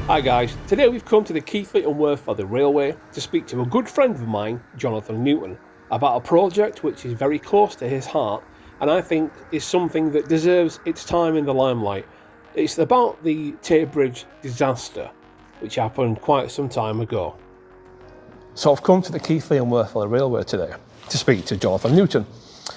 Hi guys, today we've come to the Keighley and Worthfather Railway to speak to a good friend of mine, Jonathan Newton, about a project which is very close to his heart and I think is something that deserves its time in the limelight. It's about the Tay Bridge disaster, which happened quite some time ago. So I've come to the Keighley and Worthfather Railway today to speak to Jonathan Newton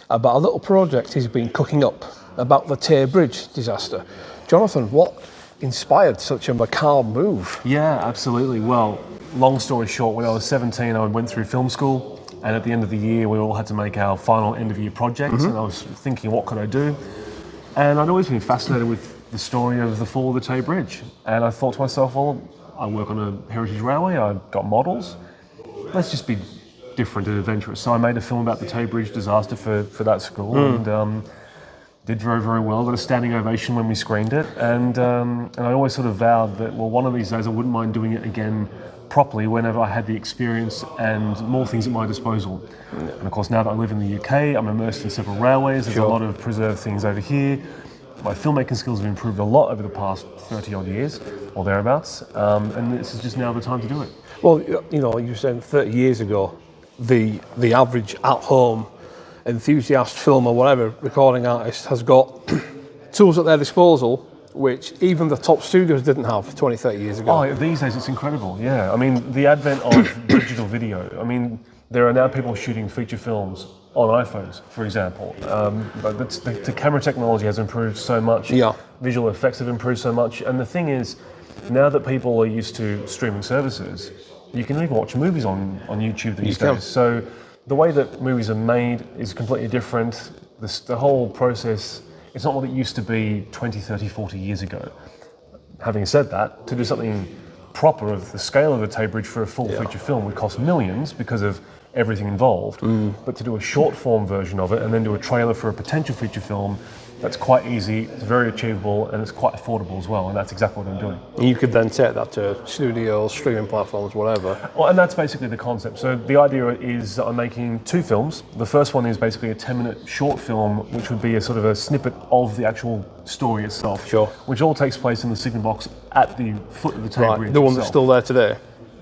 about a little project he's been cooking up about the Tay Bridge disaster. Jonathan, what inspired such a macabre move? Yeah, absolutely. Well, long story short, when I was 17, I went through film school, and at the end of the year, we all had to make our final end of year projects, and I was thinking, what could I do? And I'd always been fascinated with the story of the fall of the Tay Bridge. And I thought to myself, well, I work on a heritage railway, I've got models, let's just be different and adventurous. So I made a film about the Tay Bridge disaster for that school, and did very, very well. Got a standing ovation when we screened it, and I always sort of vowed that, well, one of these days I wouldn't mind doing it again properly whenever I had the experience and more things at my disposal. And of course, now that I live in the UK, I'm immersed in several railways. There's a lot of preserved things over here. My filmmaking skills have improved a lot over the past 30 odd years, or thereabouts, and this is just now the time to do it. Well, you know, you said 30 years ago, the average at-home enthusiast, film or whatever recording artist has got tools at their disposal which even the top studios didn't have 20, 30 years ago. Oh, these days it's incredible, yeah. I mean, the advent of digital video, I mean, there are now people shooting feature films on iPhones, for example. But the camera technology has improved so much, visual effects have improved so much, and the thing is, now that people are used to streaming services, you can even watch movies on YouTube these days. So the way that movies are made is completely different. The whole process, it's not what it used to be 20, 30, 40 years ago. Having said that, to do something proper of the scale of the Tay Bridge for a full feature film would cost millions because of everything involved. But to do a short form version of it and then do a trailer for a potential feature film, that's quite easy, it's very achievable, and it's quite affordable as well, and that's exactly what I'm doing. You could then take that to studios, streaming platforms, whatever. Well, and that's basically the concept. So the idea is that I'm making two films. The first one is basically a 10-minute short film, which would be a sort of a snippet of the actual story itself. Sure. Which all takes place in the signal box at the foot of the Tay Bridge. The one that's still there today?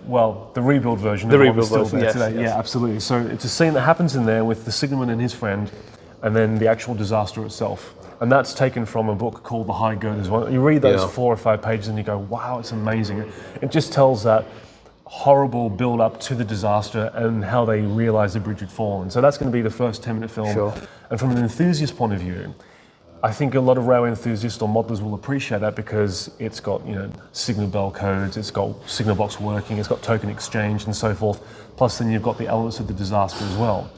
Well, the rebuild version. The rebuild still version, there yes, today. yes. Yeah, absolutely. So it's a scene that happens in there with the signalman and his friend, and then the actual disaster itself. And that's taken from a book called The High Girders. You read those 4 or 5 pages and you go, wow, it's amazing. It just tells that horrible build up to the disaster and how they realised the bridge had fallen. So that's going to be the first 10-minute film. Sure. And from an enthusiast point of view, I think a lot of railway enthusiasts or modelers will appreciate that because it's got, you know, signal bell codes, it's got signal box working, it's got token exchange and so forth. Plus then you've got the elements of the disaster as well.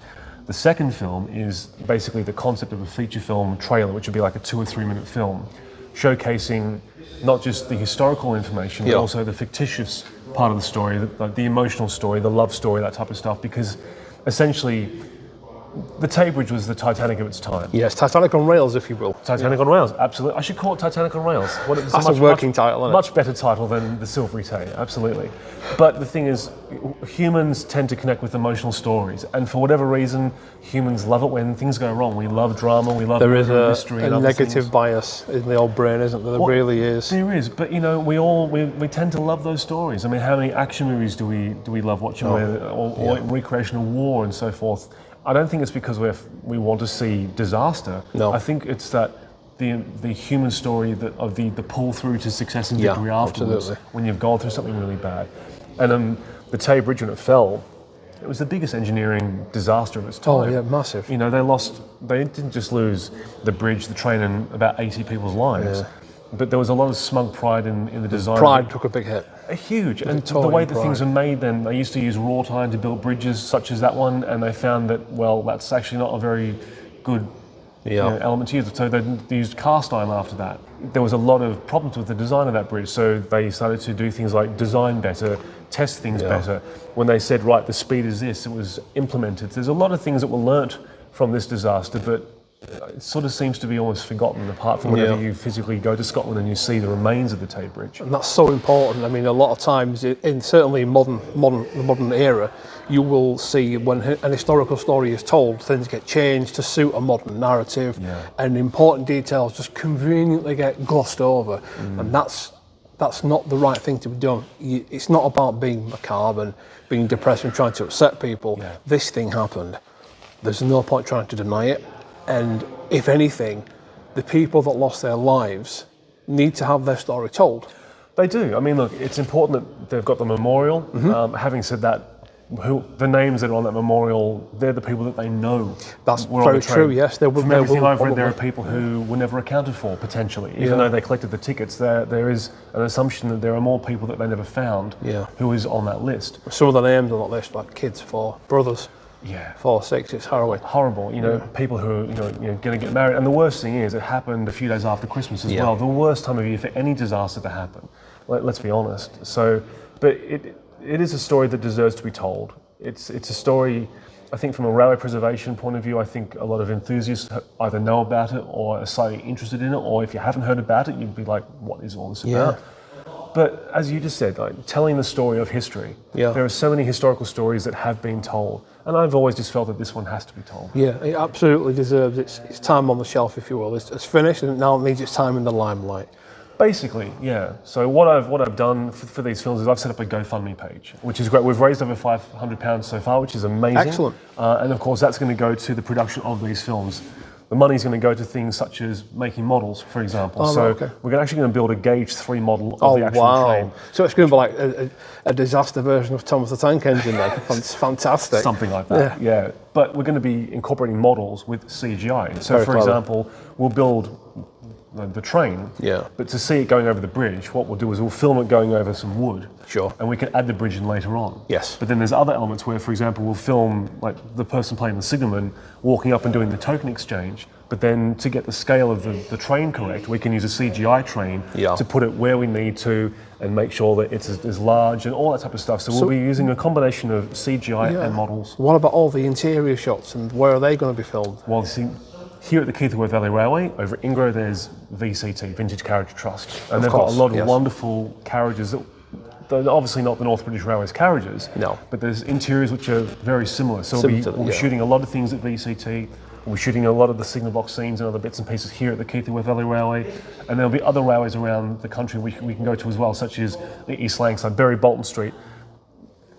The second film is basically the concept of a feature film trailer, which would be like a 2 or 3 minute film, showcasing not just the historical information, but also the fictitious part of the story, the emotional story, the love story, that type of stuff, because essentially the Tay Bridge was the Titanic of its time. Yes, Titanic on rails, if you will. Titanic on rails, absolutely. I should call it Titanic on rails. That's a working title, isn't it? Much better title than the Silvery Tay, absolutely. But the thing is, humans tend to connect with emotional stories, and for whatever reason, humans love it when things go wrong. We love drama, we love mystery. There is a negative bias in the old brain, isn't there? There really is. There is, but you know, we tend to love those stories. I mean, how many action movies do we love watching, or recreation of war and so forth? I don't think it's because we want to see disaster. No. I think it's that the human story of the pull through to success and victory afterwards, when you've gone through something really bad. And the Tay Bridge, when it fell, it was the biggest engineering disaster of its time. Oh yeah, massive. You know, they didn't just lose the bridge, the train, and about 80 people's lives. Yeah. But there was a lot of smug pride in the design. Pride took a big hit. Huge. And the way that things are made then, they used to use wrought iron to build bridges such as that one, and they found that, well, that's actually not a very good element to use. So they used cast iron after that. There was a lot of problems with the design of that bridge, so they started to do things like design better, test things better. When they said, right, the speed is this, it was implemented. There's a lot of things that were learnt from this disaster, but it sort of seems to be almost forgotten, apart from whenever you physically go to Scotland and you see the remains of the Tay Bridge. And that's so important. I mean, a lot of times, certainly in the modern era, you will see when an historical story is told, things get changed to suit a modern narrative, and important details just conveniently get glossed over. And that's that's not the right thing to be done. It's not about being macabre and being depressed and trying to upset people. Yeah. This thing happened. There's no point trying to deny it. And if anything, the people that lost their lives need to have their story told. They do. I mean, look, it's important that they've got the memorial. Having said that, the names that are on that memorial, they're the people that they know. That's were on the very train. true, yes. From everything I've read, there are people who were never accounted for, potentially. Even though they collected the tickets, there is an assumption that there are more people that they never found who is on that list. Some of the names on that list, like kids, 4 brothers. Yeah. 4, 6, it's harrowing. Horrible, people who are going to get married. And the worst thing is, it happened a few days after Christmas as well. The worst time of year for any disaster to happen. Let's be honest. So, but it is a story that deserves to be told. It's a story, I think, from a railway preservation point of view. I think a lot of enthusiasts either know about it or are slightly interested in it, or if you haven't heard about it, you'd be like, what is all this about? But as you just said, like telling the story of history, there are so many historical stories that have been told, and I've always just felt that this one has to be told. Yeah, it absolutely deserves its time on the shelf, if you will. It's finished, and now it needs its time in the limelight. Basically, yeah. So what I've done for these films is I've set up a GoFundMe page, which is great. We've raised over £500 so far, which is amazing. Excellent. And of course, that's going to go to the production of these films. The money's going to go to things such as making models, for example. We're actually going to build a Gauge 3 model of the actual train. So it's going to be like a disaster version of Thomas the Tank Engine then. It's fantastic. Something like that, yeah. But we're going to be incorporating models with CGI. So, for example, we'll build the train, but to see it going over the bridge, what we'll do is we'll film it going over some wood. Sure. And we can add the bridge in later on. Yes. But then there's other elements where, for example, we'll film like the person playing the signalman walking up and doing the token exchange, but then to get the scale of the train correct, we can use a CGI train to put it where we need to and make sure that it's as large and all that type of stuff. So we'll be using a combination of CGI and models. What about all the interior shots, and where are they going to be filmed? Well, see, here at the Keithworth Valley Railway, over at Ingro, there's VCT, Vintage Carriage Trust. And they've got a lot of wonderful carriages that they're obviously not the North British Railways carriages, but there's interiors which are very similar. So we'll be shooting a lot of things at VCT. We'll be shooting a lot of the signal box scenes and other bits and pieces here at the Keithworth Valley Railway. And there'll be other railways around the country we can go to as well, such as the East Langside, Bury Bolton Street.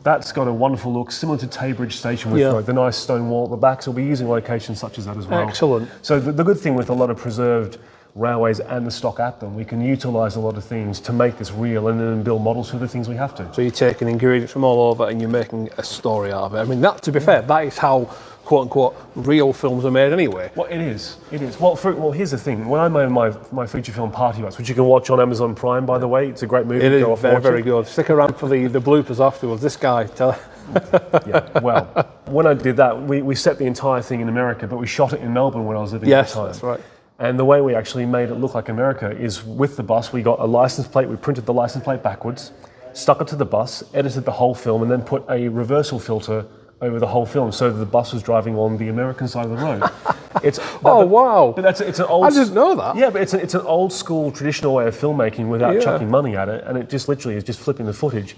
That's got a wonderful look, similar to Taybridge Station with like, the nice stone wall at the back. So we'll be using locations such as that as well. Excellent. So the good thing with a lot of preserved railways and the stock at them, we can utilise a lot of things to make this real and then build models for the things we have to. So you're taking ingredients from all over and you're making a story out of it. I mean, that, to be fair, that is how, quote unquote, real films are made anyway. Well, it is. Well, here's the thing. When I made my feature film Party Bus, which you can watch on Amazon Prime, by the way, it's a great movie. It is very good. Stick around for the bloopers afterwards. This guy, well, when I did that, we set the entire thing in America, but we shot it in Melbourne when I was living at the time. Yes, that's right. And the way we actually made it look like America is with the bus, we got a license plate, we printed the license plate backwards, stuck it to the bus, edited the whole film, and then put a reversal filter over the whole film so that the bus was driving on the American side of the road. Wow. But it's an old... I didn't know that. Yeah, but it's an old school traditional way of filmmaking without chucking money at it, and it just literally is just flipping the footage.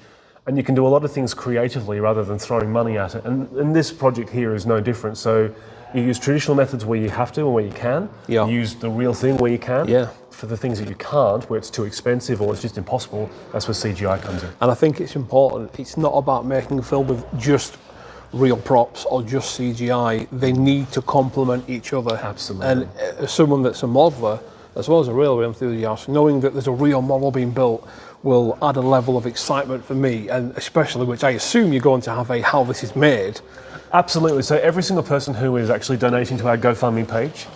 And you can do a lot of things creatively rather than throwing money at it. And this project here is no different. So you use traditional methods where you have to and where you can. Yeah. You use the real thing where you can. Yeah. For the things that you can't, where it's too expensive or it's just impossible, that's where CGI comes in. And I think it's important. It's not about making a film with just real props or just CGI. They need to complement each other. Absolutely. And as someone that's a modeler, as well as a railway enthusiast, knowing that there's a real model being built will add a level of excitement for me, and especially, which I assume you're going to have a how this is made. Absolutely. So every single person who is actually donating to our GoFundMe page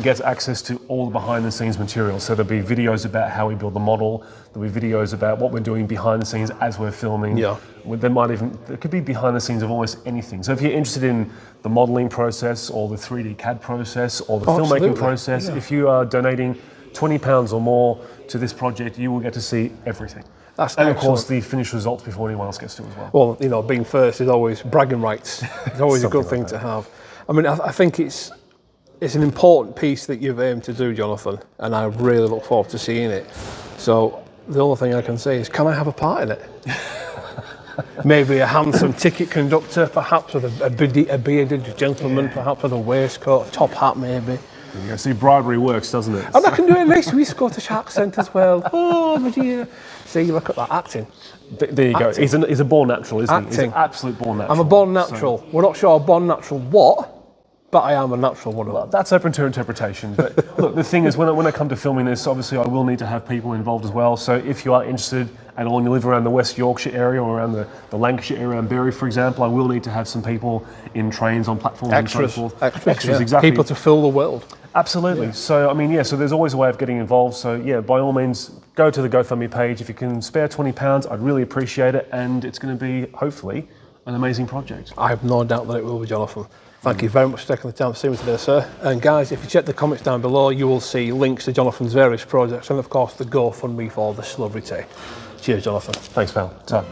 gets access to all the behind-the-scenes material. So there'll be videos about how we build the model. There'll be videos about what we're doing behind the scenes as we're filming. Yeah. There could be behind the scenes of almost anything. So if you're interested in the modeling process or the 3D CAD process or the filmmaking process, if you are donating £20 or more to this project, you will get to see everything. That's and excellent. Of course the finished results before anyone else gets to as well. Well, you know, being first is always bragging rights. It's always a good thing to have. I mean, I think it's an important piece that you've aimed to do, Jonathan, and I really look forward to seeing it. So the only thing I can say is, can I have a part in it? Maybe a handsome ticket conductor, perhaps with a bearded gentleman, perhaps with a waistcoat, top hat maybe. You see, bribery works, doesn't it? And I can do it next week, go to Shark Centre as well. Oh, my dear. See, look at that acting. There you go. He's a born natural, isn't he? He's an absolute born natural. I'm a born natural. We're not sure born natural what, but I am a natural one of them. That's open to interpretation. But look, the thing is, when I come to filming this, obviously I will need to have people involved as well. So if you are interested at all and you live around the West Yorkshire area or around the Lancashire area, around Bury, for example, I will need to have some people in trains, on platforms Extras, and so forth. extras, yeah. Exactly. People to fill the world. Absolutely. Yeah. So, I mean, yeah, so there's always a way of getting involved. So, yeah, by all means, go to the GoFundMe page. If you can spare £20, I'd really appreciate it. And it's going to be, hopefully, an amazing project. I have no doubt that it will be, Jonathan. Thank you very much for taking the time to see me today, sir. And guys, if you check the comments down below, you will see links to Jonathan's various projects and, of course, the GoFundMe for the celebrity. Cheers, Jonathan. Thanks, pal. Ta.